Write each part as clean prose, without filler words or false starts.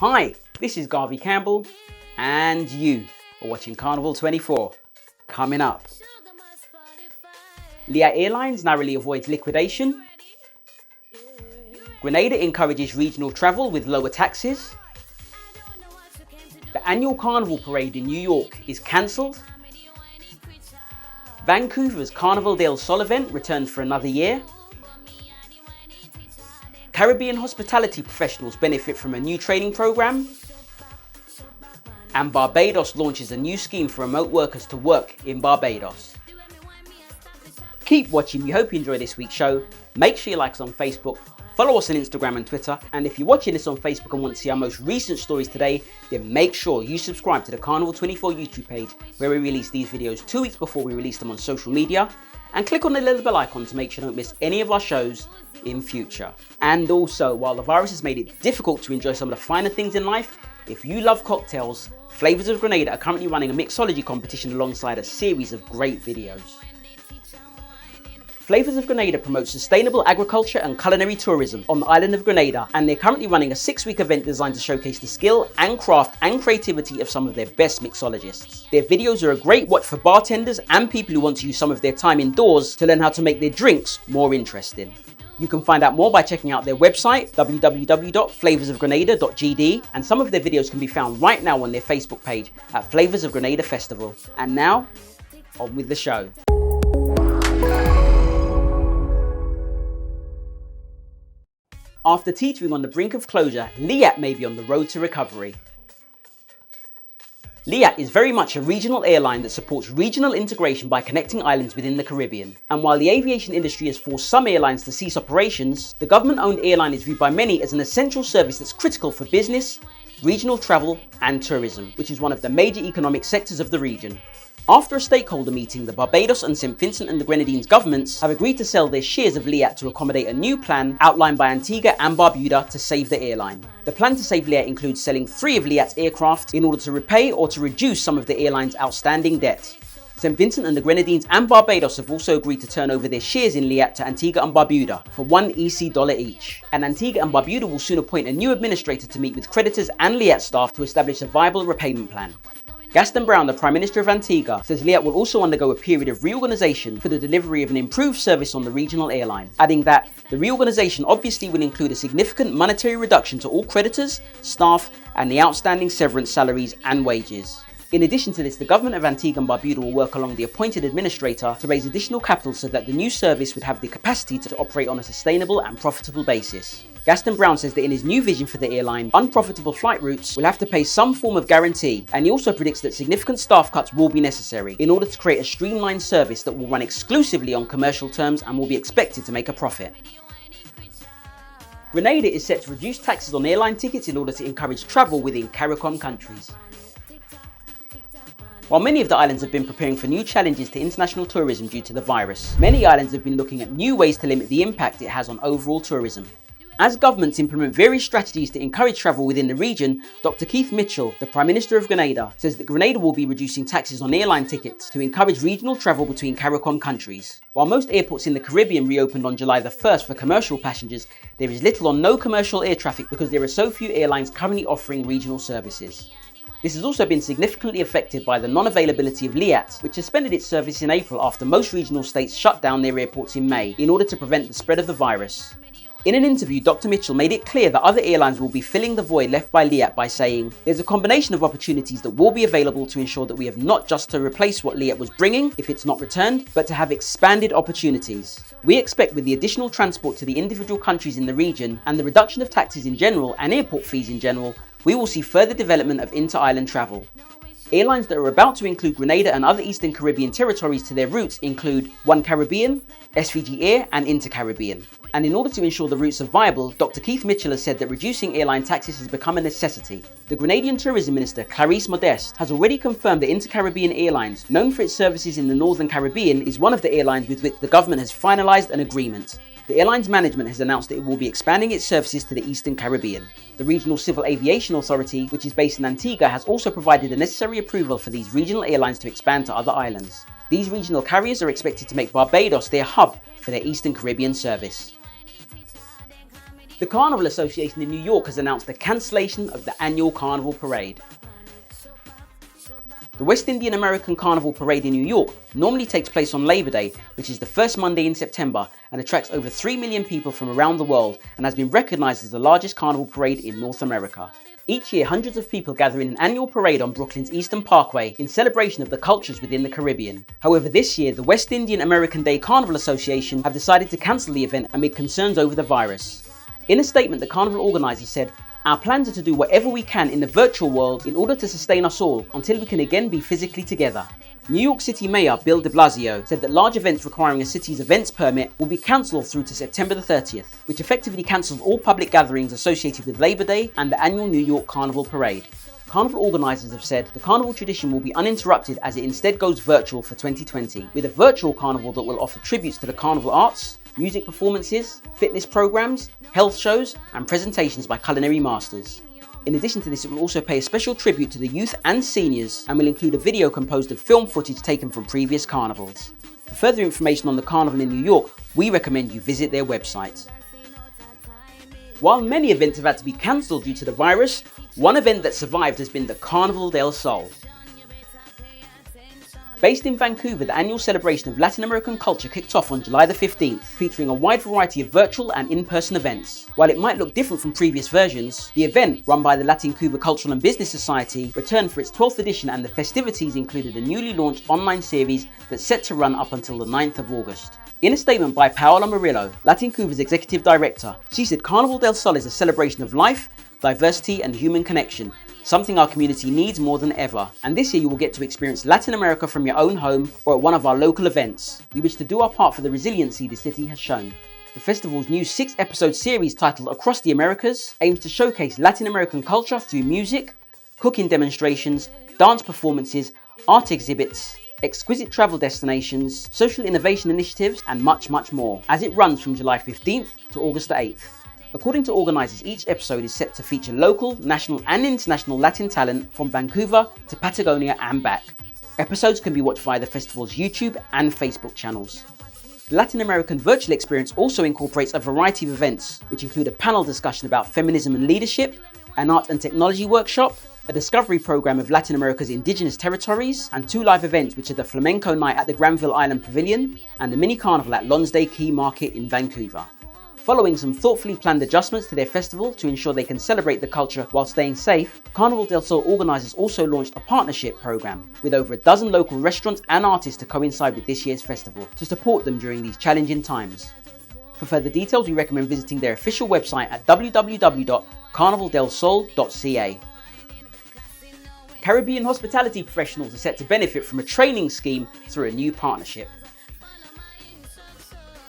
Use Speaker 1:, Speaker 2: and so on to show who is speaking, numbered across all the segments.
Speaker 1: Hi, this is Garvey Campbell, and you are watching Carnival 24. Coming up, Liat Airlines narrowly avoids liquidation. Grenada encourages regional travel with lower taxes. The annual Carnival parade in New York is cancelled. Vancouver's Carnaval Del Sol event returns for another year. Caribbean hospitality professionals benefit from a new training program. And Barbados launches a new scheme for remote workers to work in Barbados. Keep watching. We hope you enjoy this week's show. Make sure you like us on Facebook, follow us on Instagram and Twitter, and if you're watching this on Facebook and want to see our most recent stories today, then make sure you subscribe to the Carnival 24 YouTube page, where we release these videos 2 weeks before we release them on social media, and click on the little bell icon to make sure you don't miss any of our shows in future. And also, while the virus has made it difficult to enjoy some of the finer things in life, if you love cocktails, Flavours of Grenada are currently running a mixology competition alongside a series of great videos. Flavours of Grenada promotes sustainable agriculture and culinary tourism on the island of Grenada, and they're currently running a 6-week event designed to showcase the skill and craft and creativity of some of their best mixologists. Their videos are a great watch for bartenders and people who want to use some of their time indoors to learn how to make their drinks more interesting. You can find out more by checking out their website, www.flavorsofgrenada.gd, and some of their videos can be found right now on their Facebook page at Flavours of Grenada Festival. And now, on with the show. After teetering on the brink of closure, Liat may be on the road to recovery. Liat is very much a regional airline that supports regional integration by connecting islands within the Caribbean. And while the aviation industry has forced some airlines to cease operations, the government-owned airline is viewed by many as an essential service that's critical for business, regional travel and tourism, which is one of the major economic sectors of the region. After a stakeholder meeting, the Barbados and St. Vincent and the Grenadines governments have agreed to sell their shares of Liat to accommodate a new plan outlined by Antigua and Barbuda to save the airline. The plan to save Liat includes selling 3 of Liat's aircraft in order to repay or to reduce some of the airline's outstanding debt. St. Vincent and the Grenadines and Barbados have also agreed to turn over their shares in Liat to Antigua and Barbuda for $1 EC each. And Antigua and Barbuda will soon appoint a new administrator to meet with creditors and Liat staff to establish a viable repayment plan. Gaston Brown, the Prime Minister of Antigua, says Liat will also undergo a period of reorganisation for the delivery of an improved service on the regional airline, adding that the reorganisation obviously will include a significant monetary reduction to all creditors, staff and the outstanding severance salaries and wages. In addition to this, the government of Antigua and Barbuda will work along the appointed administrator to raise additional capital so that the new service would have the capacity to operate on a sustainable and profitable basis. Gaston Brown says that in his new vision for the airline, unprofitable flight routes will have to pay some form of guarantee, and he also predicts that significant staff cuts will be necessary in order to create a streamlined service that will run exclusively on commercial terms and will be expected to make a profit. Grenada is set to reduce taxes on airline tickets in order to encourage travel within CARICOM countries. While many of the islands have been preparing for new challenges to international tourism due to the virus, many islands have been looking at new ways to limit the impact it has on overall tourism. As governments implement various strategies to encourage travel within the region, Dr. Keith Mitchell, the Prime Minister of Grenada, says that Grenada will be reducing taxes on airline tickets to encourage regional travel between CARICOM countries. While most airports in the Caribbean reopened on July the 1st for commercial passengers, there is little or no commercial air traffic because there are so few airlines currently offering regional services. This has also been significantly affected by the non-availability of Liat, which suspended its service in April after most regional states shut down their airports in May in order to prevent the spread of the virus. In an interview, Dr. Mitchell made it clear that other airlines will be filling the void left by Liat by saying, "There's a combination of opportunities that will be available to ensure that we have not just to replace what Liat was bringing if it's not returned, but to have expanded opportunities. We expect with the additional transport to the individual countries in the region and the reduction of taxes in general and airport fees in general, we will see further development of inter-island travel." Airlines that are about to include Grenada and other Eastern Caribbean territories to their routes include One Caribbean, SVG Air and Inter-Caribbean. And in order to ensure the routes are viable, Dr. Keith Mitchell has said that reducing airline taxes has become a necessity. The Grenadian Tourism Minister, Clarice Modeste, has already confirmed that Inter-Caribbean Airlines, known for its services in the Northern Caribbean, is one of the airlines with which the government has finalised an agreement. The airline's management has announced that it will be expanding its services to the Eastern Caribbean. The Regional Civil Aviation Authority, which is based in Antigua, has also provided the necessary approval for these regional airlines to expand to other islands. These regional carriers are expected to make Barbados their hub for their Eastern Caribbean service. The Carnival Association in New York has announced the cancellation of the annual Carnival Parade. The West Indian American Carnival Parade in New York normally takes place on Labor Day, which is the first Monday in September, and attracts over 3 million people from around the world and has been recognized as the largest carnival parade in North America. Each year, hundreds of people gather in an annual parade on Brooklyn's Eastern Parkway in celebration of the cultures within the Caribbean. However, this year, the West Indian American Day Carnival Association have decided to cancel the event amid concerns over the virus. In a statement, the carnival organizers said, "Our plans are to do whatever we can in the virtual world in order to sustain us all until we can again be physically together." New York City Mayor Bill de Blasio said that large events requiring a city's events permit will be cancelled through to September the 30th, which effectively cancels all public gatherings associated with Labor Day and the annual New York Carnival Parade. Carnival organisers have said the carnival tradition will be uninterrupted as it instead goes virtual for 2020, with a virtual carnival that will offer tributes to the carnival arts, music performances, fitness programs, health shows, and presentations by culinary masters. In addition to this, it will also pay a special tribute to the youth and seniors and will include a video composed of film footage taken from previous carnivals. For further information on the carnival in New York, we recommend you visit their website. While many events have had to be cancelled due to the virus, one event that survived has been the Carnaval Del Sol. Based in Vancouver, the annual celebration of Latin American culture kicked off on July the 15th, featuring a wide variety of virtual and in-person events. While it might look different from previous versions, the event, run by the Vancouver Cultural and Business Society, returned for its 12th edition, and the festivities included a newly launched online series that's set to run up until the 9th of August. In a statement by Paola Murillo, Vancouver's executive director, she said Carnival del Sol is a celebration of life, diversity and human connection, something our community needs more than ever. And this year you will get to experience Latin America from your own home or at one of our local events. We wish to do our part for the resiliency the city has shown. The festival's new 6-episode series titled Across the Americas aims to showcase Latin American culture through music, cooking demonstrations, dance performances, art exhibits, exquisite travel destinations, social innovation initiatives, and much, much more, as it runs from July 15th to August the 8th. According to organisers, each episode is set to feature local, national and international Latin talent from Vancouver to Patagonia and back. Episodes can be watched via the festival's YouTube and Facebook channels. The Latin American virtual experience also incorporates a variety of events, which include a panel discussion about feminism and leadership, an art and technology workshop, a discovery program of Latin America's indigenous territories, and 2 live events, which are the Flamenco Night at the Granville Island Pavilion and the mini carnival at Lonsday Quay Market in Vancouver. Following some thoughtfully planned adjustments to their festival to ensure they can celebrate the culture while staying safe, Carnival del Sol organisers also launched a partnership programme with over a dozen local restaurants and artists to coincide with this year's festival to support them during these challenging times. For further details, we recommend visiting their official website at www.carnivaldelsol.ca. Caribbean hospitality professionals are set to benefit from a training scheme through a new partnership.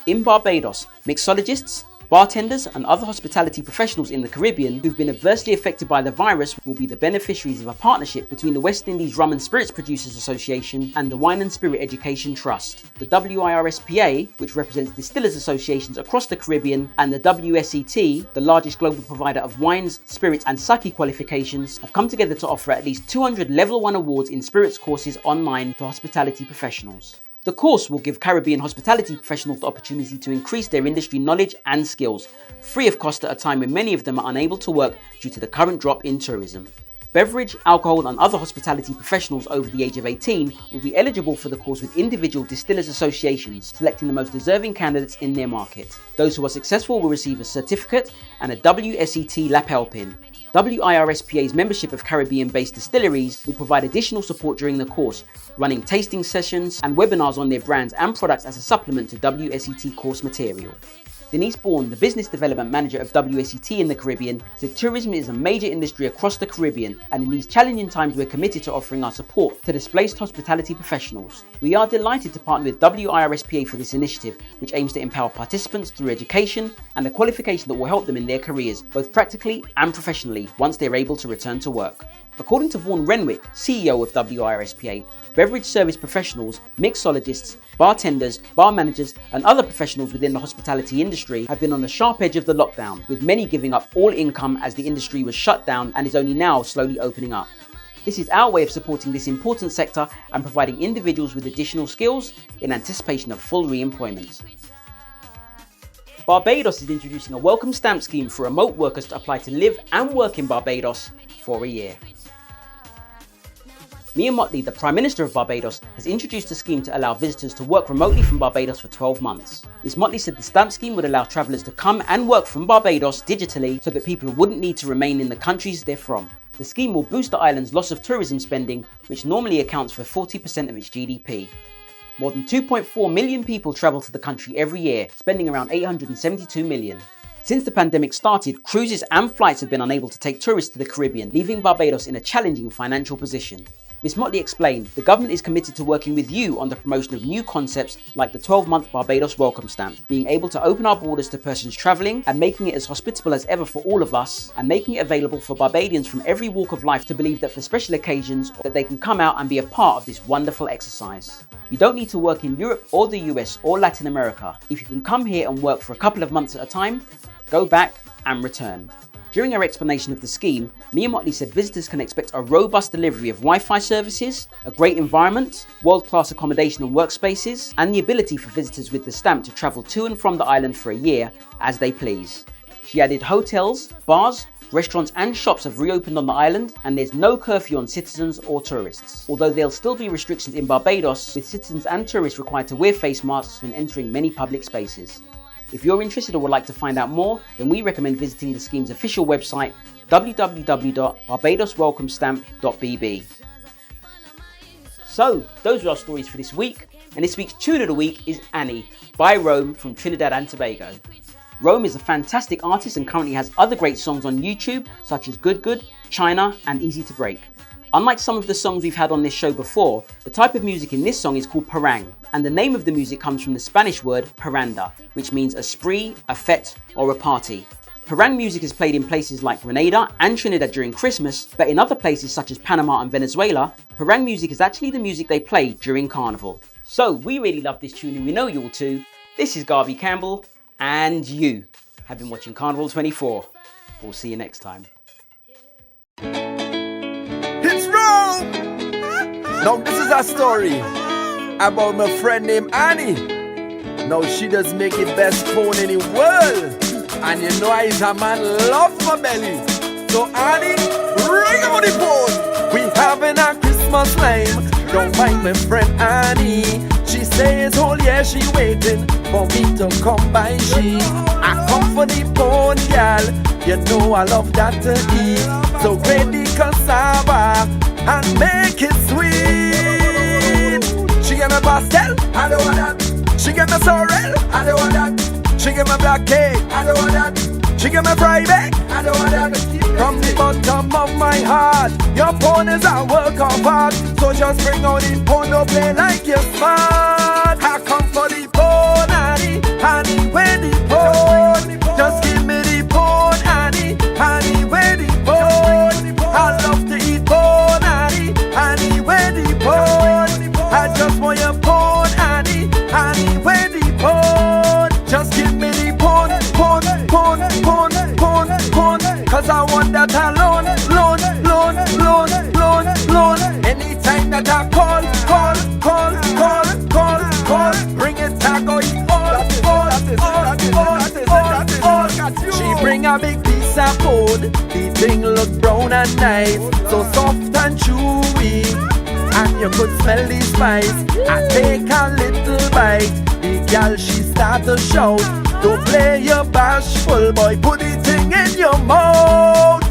Speaker 1: In Barbados, mixologists, bartenders and other hospitality professionals in the Caribbean who've been adversely affected by the virus will be the beneficiaries of a partnership between the West Indies Rum and Spirits Producers Association and the Wine and Spirit Education Trust. The WIRSPA, which represents distillers associations across the Caribbean, and the WSET, the largest global provider of wines, spirits and sake qualifications, have come together to offer at least 200 Level 1 awards in spirits courses online for hospitality professionals. The course will give Caribbean hospitality professionals the opportunity to increase their industry knowledge and skills, free of cost at a time when many of them are unable to work due to the current drop in tourism. Beverage, alcohol and other hospitality professionals over the age of 18 will be eligible for the course with individual distillers associations, selecting the most deserving candidates in their market. Those who are successful will receive a certificate and a WSET lapel pin. WIRSPA's membership of Caribbean-based distilleries will provide additional support during the course, running tasting sessions and webinars on their brands and products as a supplement to WSET course material. Denise Bourne, the Business Development Manager of WSET in the Caribbean, said tourism is a major industry across the Caribbean, and in these challenging times we're committed to offering our support to displaced hospitality professionals. We are delighted to partner with WIRSPA for this initiative, which aims to empower participants through education and a qualification that will help them in their careers, both practically and professionally, once they're able to return to work. According to Vaughan Renwick, CEO of WIRSPA, beverage service professionals, mixologists, bartenders, bar managers and other professionals within the hospitality industry have been on the sharp edge of the lockdown, with many giving up all income as the industry was shut down and is only now slowly opening up. This is our way of supporting this important sector and providing individuals with additional skills in anticipation of full re-employment. Barbados is introducing a welcome stamp scheme for remote workers to apply to live and work in Barbados for a year. Mia Mottley, the Prime Minister of Barbados, has introduced a scheme to allow visitors to work remotely from Barbados for 12 months. Ms Mottley said the stamp scheme would allow travellers to come and work from Barbados digitally so that people wouldn't need to remain in the countries they're from. The scheme will boost the island's loss of tourism spending, which normally accounts for 40% of its GDP. More than 2.4 million people travel to the country every year, spending around $872 million. Since the pandemic started, cruises and flights have been unable to take tourists to the Caribbean, leaving Barbados in a challenging financial position. Ms Mottley explained, the government is committed to working with you on the promotion of new concepts like the 12-month Barbados welcome stamp, being able to open our borders to persons travelling and making it as hospitable as ever for all of us, and making it available for Barbadians from every walk of life to believe that for special occasions that they can come out and be a part of this wonderful exercise. You don't need to work in Europe or the US or Latin America. If you can come here and work for a couple of months at a time, go back and return. During her explanation of the scheme, Mia Mottley said visitors can expect a robust delivery of Wi-Fi services, a great environment, world-class accommodation and workspaces, and the ability for visitors with the stamp to travel to and from the island for a year as they please. She added hotels, bars, restaurants and shops have reopened on the island, and there's no curfew on citizens or tourists, although there'll still be restrictions in Barbados, with citizens and tourists required to wear face masks when entering many public spaces. If you're interested or would like to find out more, then we recommend visiting the scheme's official website, www.barbadoswelcomestamp.bb. So, those are our stories for this week, and this week's tune of the week is Annie by Rome from Trinidad and Tobago. Rome is a fantastic artist and currently has other great songs on YouTube, such as Good Good, China, and Easy to Break. Unlike some of the songs we've had on this show before, the type of music in this song is called parang, and the name of the music comes from the Spanish word parranda, which means a spree, a fete, or a party. Parang music is played in places like Grenada and Trinidad during Christmas, but in other places such as Panama and Venezuela, parang music is actually the music they play during Carnival. So we really love this tune and we know you will too. This is Garvey Campbell, and you have been watching Carnival 24. We'll see you next time.
Speaker 2: It's Rome! Now this is a story about my friend named Annie. Now she does make the best phone in the world, and you know I is a man love my belly. So Annie, ring on the phone. We having a Christmas time. Don't mind my friend Annie. She says whole year she waiting for me to come by. I come for the phone, girl. You know I love that to eat. So grate the cassava and make it sweet. She get my pastel, I don't want that. She get my sorrel, I don't want that. She get my black cake, I don't want that. She get my fried egg, I don't want that. From the bottom of my heart, your phone is a work of art. So just bring out the phone, don't play like you're smart. I come for the phone, honey, honey, where the phone? Just give me the phone, honey, honey, where the phone? I love to eat phone, honey, honey, where the phone? I just want your phone, honey, honey, where the phone? Just give me the phone, phone, phone, phone, phone, phone. Cause I want that alone, loan, loan, loan, loan, loan. Anytime that I call, bring it, I go eat all. She bring a big piece of food. The thing look brown and nice, so soft and chewy, and you could smell the spice. I take a little bite. The girl she start to shout, don't play your bashful boy, put the thing in your mouth.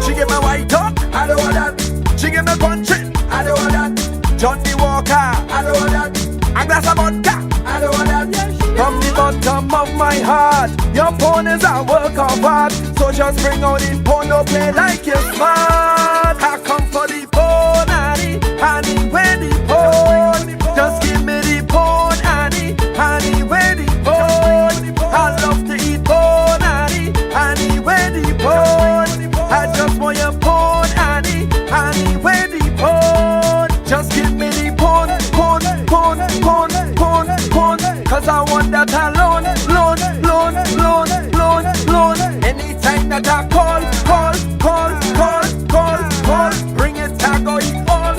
Speaker 2: She give me white talk, I don't want that. She give me country, I don't want that. Johnny Walker, I don't want that. A glass of vodka, I don't want that. From the bottom of my heart, your phone is a work of art. So just bring out the phone, don't play like you're smart. I come for the phone, honey, honey, where the phone? Just give me the phone, honey, honey, where the phone? I love to eat phone, honey, honey, where the phone? I just want your phone, honey, honey, where the phone? Just give me the phone, phone, phone, phone, phone, phone. Cause I want that alone, loan, loan, loan, loan, loan. Anytime that I call, bring it, I go eat all.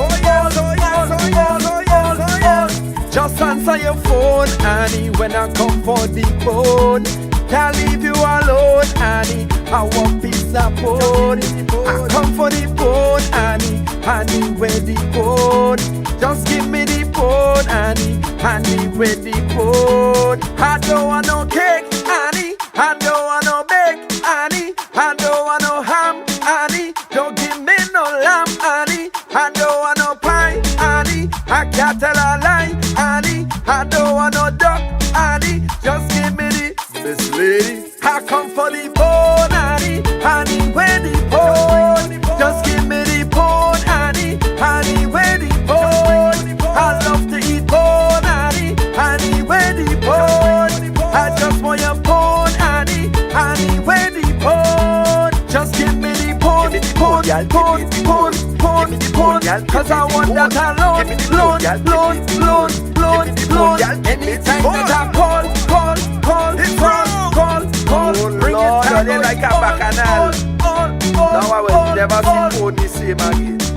Speaker 2: Just answer your phone, honey, when I come for for the bone. Can't leave you alone, honey. I want piece of bone. I come for the bone, honey. Honey, where the bone? Just give me the bone, honey. Honey, where the bone? I don't want no cake, honey. I don't want no bake, honey. I don't want no ham, honey. Don't give me no lamb, honey. I don't want no pie, honey. I can't tell a lie, honey. I don't want no duck, honey. Just give me the Miss Lady. I come for the bone, honey. Honey, where the bone? Just give me the bone, honey. Honey, where the bone? I love to eat bone, honey. Honey, where the bone? I just want your bone, honey. Honey, where the bone? Just give me the bone, bone, bone, bone, bone, bone. Cause I want that alone, loan. Anytime that I call, bring it down,
Speaker 3: like a bacchanal. Now I will never see phone the same again.